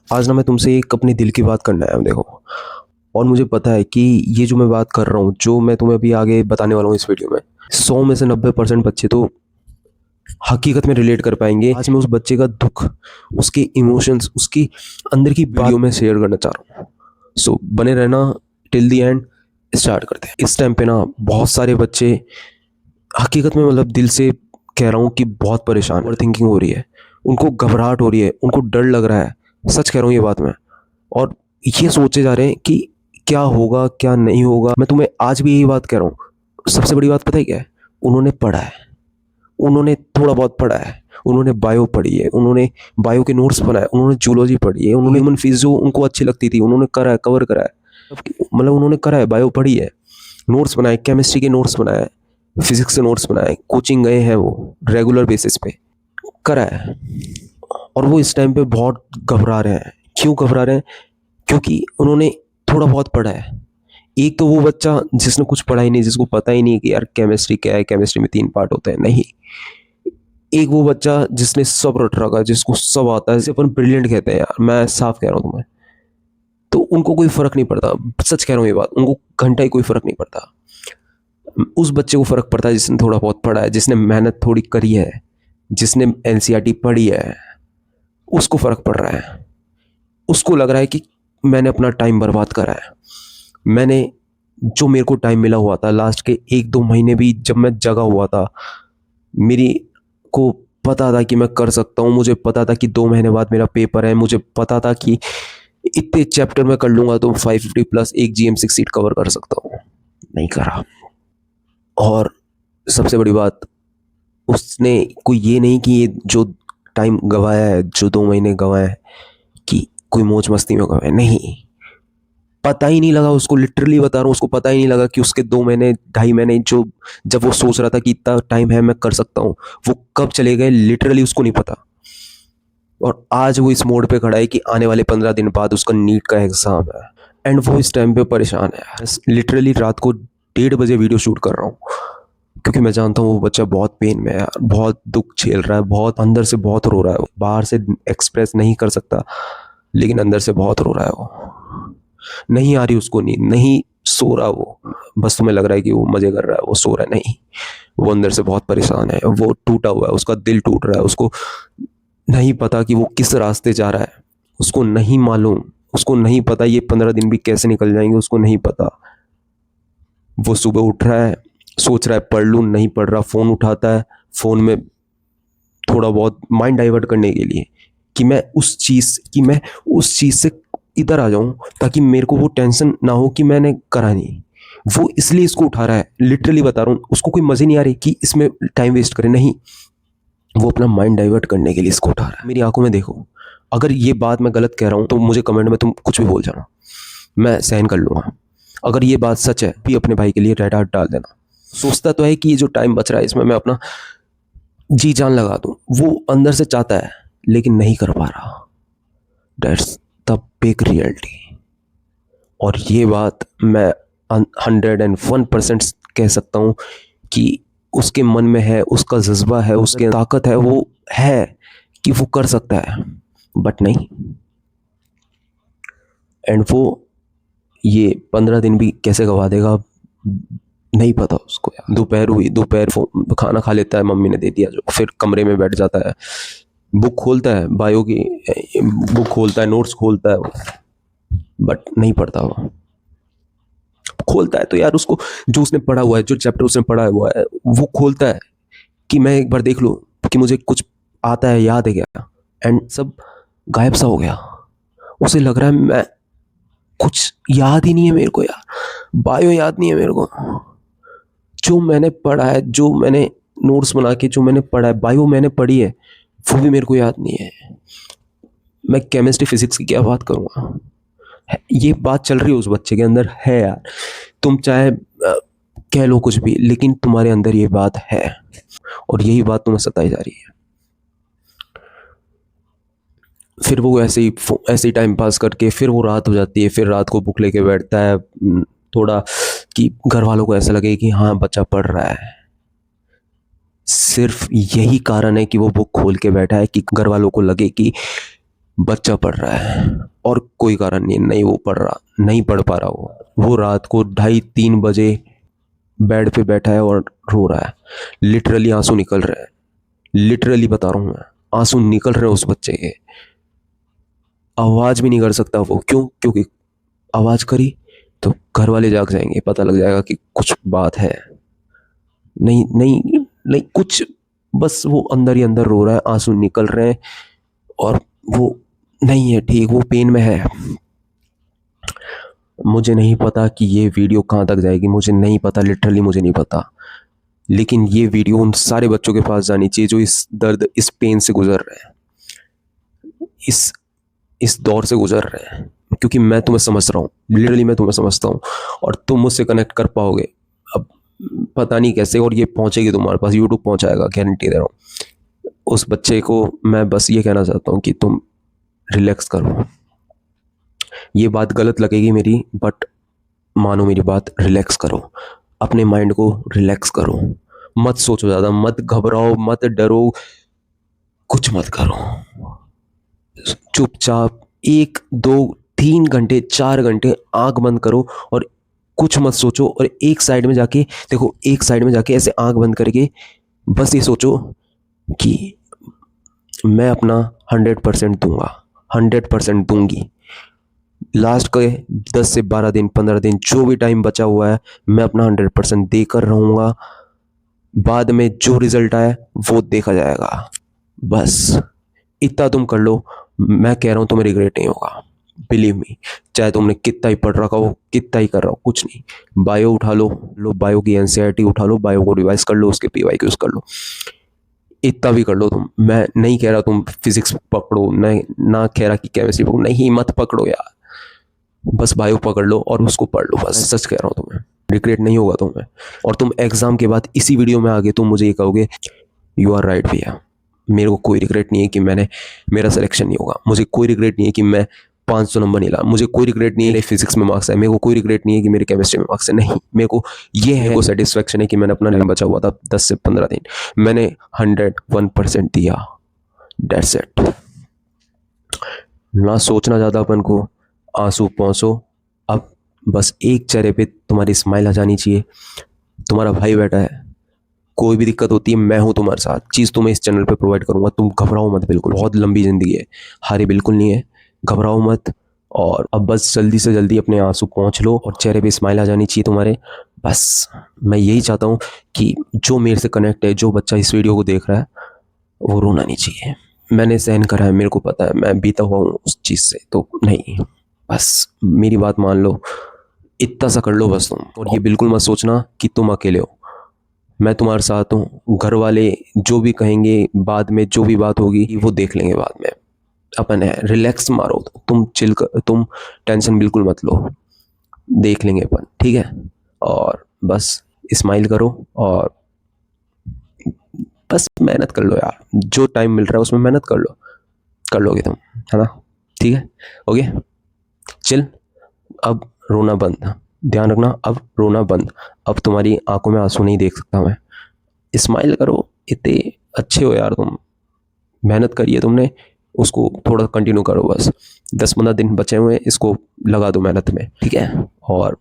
आज ना मैं तुमसे एक अपने दिल की बात करना है देखो। और मुझे पता है कि ये जो मैं बात कर रहा हूँ, जो मैं तुम्हें अभी आगे बताने वाला हूँ इस वीडियो में, 100 में से 90% बच्चे तो हकीकत में रिलेट कर पाएंगे। आज मैं उस बच्चे का दुख, उसके इमोशंस, उसकी अंदर की वीडियो में शेयर करना चाह रहा हूँ। सो बने रहना टिल दी एंड। स्टार्ट करते हैं। इस टाइम पे ना बहुत सारे बच्चे हकीकत में, मतलब दिल से कह रहा हूँ कि बहुत परेशान, ओवर थिंकिंग हो रही है, उनको घबराहट हो रही है, उनको डर लग रहा है। सच कह रहा हूँ ये बात मैं। और ये सोचे जा रहे हैं कि क्या होगा क्या नहीं होगा। मैं तुम्हें आज भी यही बात कह रहा हूँ। सबसे बड़ी बात पता है क्या है? उन्होंने पढ़ा है, उन्होंने थोड़ा बहुत पढ़ा है, उन्होंने बायो पढ़ी है, उन्होंने बायो के नोट्स बनाए, उन्होंने जूलॉजी पढ़ी है, उन्होंने ह्यूमन फिजिक्स जो उनको अच्छी लगती थी उन्होंने करा है, कवर करा है। मतलब उन्होंने करा है, बायो पढ़ी है, नोट्स बनाए, केमिस्ट्री के नोट्स बनाए, फिजिक्स के नोट्स बनाए, कोचिंग गए हैं वो रेगुलर बेसिस पे, करा है। और वो इस टाइम पे बहुत घबरा रहे हैं। क्यों घबरा रहे हैं? क्योंकि उन्होंने थोड़ा बहुत पढ़ा है। एक तो वो बच्चा जिसने कुछ पढ़ा ही नहीं, जिसको पता ही नहीं कि यार केमिस्ट्री क्या है, केमिस्ट्री में 3 पार्ट होते हैं, नहीं। एक वो बच्चा जिसने सब रट रखा है, जिसको सब आता है, जिसे अपन ब्रिलियंट कहते हैं। यार मैं साफ कह रहा हूँ तुम्हें, तो उनको कोई फर्क नहीं पड़ता। सच कह रहा हूँ ये बात, उनको घंटा ही कोई फर्क नहीं पड़ता। उस बच्चे को फर्क पड़ता है जिसने थोड़ा बहुत पढ़ा है, जिसने मेहनत थोड़ी करी है, जिसने एनसीईआरटी पढ़ी है। उसको फर्क पड़ रहा है। उसको लग रहा है कि मैंने अपना टाइम बर्बाद करा है। मैंने जो मेरे को टाइम मिला हुआ था लास्ट के 1-2 महीने भी, जब मैं जगा हुआ था, मेरी को पता था कि मैं कर सकता हूँ। मुझे पता था कि 2 महीने बाद मेरा पेपर है। मुझे पता था कि इतने चैप्टर में कर लूंगा तो 550 प्लस एक GM6 सीट कवर कर सकता हूँ। नहीं करा। और सबसे बड़ी बात, उसने कोई ये नहीं कि ये जो टाइम गवाया है, जो 2 महीने गवाए हैं, कि कोई मौज मस्ती में गवाए, नहीं। पता ही नहीं लगा उसको, लिटरली बता रहा हूँ, उसको पता ही नहीं लगा कि उसके 2 महीने 2.5 महीने जो, जब वो सोच रहा था कि इतना टाइम है मैं कर सकता हूँ, वो कब चले गए लिटरली उसको नहीं पता। और आज वो इस मोड पे खड़ा है कि आने वाले 15 दिन बाद उसका नीट का एग्जाम है। एंड वो इस टाइम पे परेशान है। लिटरली रात को 1:30 बजे वीडियो शूट कर रहा हूँ, क्योंकि मैं जानता हूँ वो बच्चा बहुत पेन में है यार, बहुत दुख झेल रहा है, बहुत अंदर से बहुत रो रहा है। बाहर से एक्सप्रेस नहीं कर सकता, लेकिन अंदर से बहुत रो रहा है वो। नहीं आ रही उसको नींद, नहीं सो रहा वो। बस तुम्हें लग रहा है कि वो मजे कर रहा है, वो सो रहा है, नहीं। वो अंदर से बहुत परेशान है, वो टूटा हुआ है, उसका दिल टूट रहा है। उसको नहीं पता कि वो किस रास्ते जा रहा है, उसको नहीं मालूम, उसको नहीं पता ये 15 दिन भी कैसे निकल जाएंगे, उसको नहीं पता। वो सुबह उठ रहा है, सोच रहा है पढ़ लूँ, नहीं पढ़ रहा, फ़ोन उठाता है, फ़ोन में थोड़ा बहुत माइंड डाइवर्ट करने के लिए कि मैं उस चीज़ से इधर आ जाऊं, ताकि मेरे को वो टेंशन ना हो कि मैंने करा नहीं। वो इसलिए इसको उठा रहा है, लिटरली बता रहा हूँ। उसको कोई मजे नहीं आ रही कि इसमें टाइम वेस्ट करे, नहीं। वो अपना माइंड डाइवर्ट करने के लिए इसको उठा रहा है। मेरी आंखों में देखो, अगर ये बात मैं गलत कह रहा हूँ तो मुझे कमेंट में तुम कुछ भी बोल जाना, मैं सहन कर लूंगा। अगर ये बात सच है भी अपने भाई के लिए रेड हार्ट डाल देना। सोचता तो है कि ये जो टाइम बच रहा है इसमें मैं अपना जी जान लगा दूं, वो अंदर से चाहता है लेकिन नहीं कर पा रहा। That's the big reality. और ये बात मैं 101% कह सकता हूँ कि उसके मन में है, उसका जज्बा है, उसके ताकत है, वो है कि वो कर सकता है, बट नहीं। एंड वो ये 15 दिन भी कैसे गवा देगा नहीं पता उसको यार। दोपहर हुई, दोपहर खाना खा लेता है, मम्मी ने दे दिया जो, फिर कमरे में बैठ जाता है, बुक खोलता है, बायो की बुक खोलता है, नोट्स खोलता है वो, बट नहीं पढ़ता वो। खोलता है तो यार उसको जो उसने पढ़ा हुआ है, जो चैप्टर उसने पढ़ा हुआ है, वो खोलता है कि मैं एक बार देख लूँ कि मुझे कुछ आता है, याद है क्या। एंड सब गायब सा हो गया। उसे लग रहा है मैं कुछ याद ही नहीं है मेरे को यार, बायो याद नहीं है मेरे को। जो मैंने पढ़ा है, जो मैंने नोट्स बना के जो मैंने पढ़ा है, बायो मैंने पढ़ी है, वो भी मेरे को याद नहीं है। मैं केमिस्ट्री फिजिक्स की क्या बात करूँगा। ये बात चल रही है उस बच्चे के अंदर है यार। तुम चाहे कह लो कुछ भी, लेकिन तुम्हारे अंदर ये बात है, और यही बात तुम्हें सताई जा रही है। फिर वो ऐसे ही टाइम पास करके फिर वो रात हो जाती है, फिर रात को बुक लेके बैठता है, थोड़ा कि घर वालों को ऐसा लगे कि हाँ बच्चा पढ़ रहा है। सिर्फ यही कारण है कि वो बुक खोल के बैठा है कि घर वालों को लगे कि बच्चा पढ़ रहा है और कोई कारण नहीं, नहीं वो पढ़ रहा, नहीं पढ़ पा रहा, वो रात को 2:30-3 बजे बेड पे बैठा है और रो रहा है। लिटरली आंसू निकल रहे हैं, लिटरली बता रहा हूँ मैं, आंसू निकल रहे हैं उस बच्चे के। आवाज भी नहीं कर सकता वो, क्यों? क्योंकि आवाज करी तो घर वाले जाग जाएंगे, पता लग जाएगा कि कुछ बात है। नहीं नहीं नहीं, कुछ, बस वो अंदर ही अंदर रो रहा है, आंसू निकल रहे हैं और वो नहीं है ठीक, वो पेन में है। मुझे नहीं पता कि ये वीडियो कहाँ तक जाएगी, मुझे नहीं पता, लिटरली मुझे नहीं पता, लेकिन ये वीडियो उन सारे बच्चों के पास जानी चाहिए जो इस दर्द, इस पेन से गुजर रहे हैं, इस दौर से गुजर रहे हैं। क्योंकि मैं तुम्हें समझ रहा हूँ, लिटरली मैं तुम्हें समझता हूँ और तुम मुझसे कनेक्ट कर पाओगे। अब पता नहीं कैसे, और ये पहुँचेगी तुम्हारे पास, यूट्यूब पहुँचाएगा, गारंटी दे रहा हूँ। उस बच्चे को मैं बस ये कहना चाहता हूँ कि तुम रिलैक्स करो। ये बात गलत लगेगी मेरी, बट मानो मेरी बात, रिलैक्स करो, अपने माइंड को रिलैक्स करो, मत सोचो ज़्यादा, मत घबराओ, मत डरो, कुछ मत करो। चुपचाप 1 2 3 घंटे 4 घंटे आंख बंद करो और कुछ मत सोचो, और एक साइड में जाके देखो, एक साइड में जाके ऐसे आंख बंद करके बस ये सोचो कि मैं अपना 100% दूंगा, 100% दूंगी। लास्ट के 10 से 12 दिन 15 दिन जो भी टाइम बचा हुआ है, मैं अपना 100% देकर रहूँगा। बाद में जो रिजल्ट आए वो देखा जाएगा। बस इतना तुम कर लो, मैं कह रहा हूँ तुम्हें रिग्रेट नहीं होगा, बिलीव मी। चाहे तुमने कितना ही पढ़ रखा हो, कितना ही कर रहा हो, कुछ नहीं। बायो उठा लो बायो की एनसीईआरटी उठा लो, बायो को रिवाइज कर लो, उसके पीवाईक्यूज कर लो, इतना भी कर लो तुम। मैं नहीं कह रहा तुम फिजिक्स पकड़ो, नहीं ना कह रहा कि केमिस्ट्री पकड़ो, नहीं मत पकड़ो यार, बस बायो पकड़ लो और उसको पढ़ लो, बस सच कह रहा हूँ तुम्हें, रिग्रेट नहीं होगा तुम्हें। और तुम एग्जाम के बाद इसी वीडियो में आगे तुम मुझे ये कहोगे, यू आर राइट भैया, मेरे को कोई रिग्रेट नहीं है कि मेरा सिलेक्शन नहीं होगा, मुझे कोई रिग्रेट नहीं है कि मैं 500 नंबर नहीं ला, मुझे कोई रिग्रेट नहीं है फिजिक्स में मार्क्स है, मेरे को कोई रिग्रेट नहीं है कि मेरे केमिस्ट्री में मार्क्स है, नहीं, मेरे को ये है, को सेटिस्फेक्शन है कि मैंने अपना टाइम बचा हुआ था 10 से 15 दिन, मैंने 101% दिया, डेट्स इट। ना सोचना ज़्यादा अपन को, आंसू पहुँचो। अब बस एक चेहरे पे तुम्हारी स्माइल आ जानी चाहिए, तुम्हारा भाई बैठा है, कोई भी दिक्कत होती है मैं हूँ तुम्हारे साथ, चीज़ तुम्हें इस चैनल पे प्रोवाइड करूँगा, तुम घबराओ मत बिल्कुल, बहुत लंबी ज़िंदगी है, हारी बिल्कुल नहीं है, घबराओ मत। और अब बस जल्दी से जल्दी अपने आंसू पहुँच लो और चेहरे पे स्माइल आ जानी चाहिए तुम्हारे। बस मैं यही चाहता हूँ कि जो मेरे से कनेक्ट है, जो बच्चा इस वीडियो को देख रहा है, वो रोना नहीं चाहिए। मैंने सहन करा है, मेरे को पता है, मैं बीता हुआ हूँ उस चीज़ से, तो नहीं, बस मेरी बात मान लो, इतना सा कर लो बस तुम। और ये बिल्कुल मत सोचना कि तुम अकेले हो, मैं तुम्हारे साथ हूँ। घर वाले जो भी कहेंगे, बाद में जो भी बात होगी वो देख लेंगे बाद में, अपन है, रिलैक्स मारो, तुम चिल कर, तुम टेंशन बिल्कुल मत लो, देख लेंगे अपन, ठीक है। और बस स्माइल करो और बस मेहनत कर लो यार, जो टाइम मिल रहा है उसमें मेहनत कर लो, कर लोगे तुम, है ना? ठीक है, ओके, चिल। अब रोना बंद, ध्यान रखना, अब रोना बंद, अब तुम्हारी आंखों में आंसू नहीं देख सकता मैं। स्माइल करो, इतने अच्छे हो यार तुम, मेहनत करिए तुमने, उसको थोड़ा कंटिन्यू करो, बस 10-15 दिन बचे हुए हैं, इसको लगा दो मेहनत में, ठीक है। और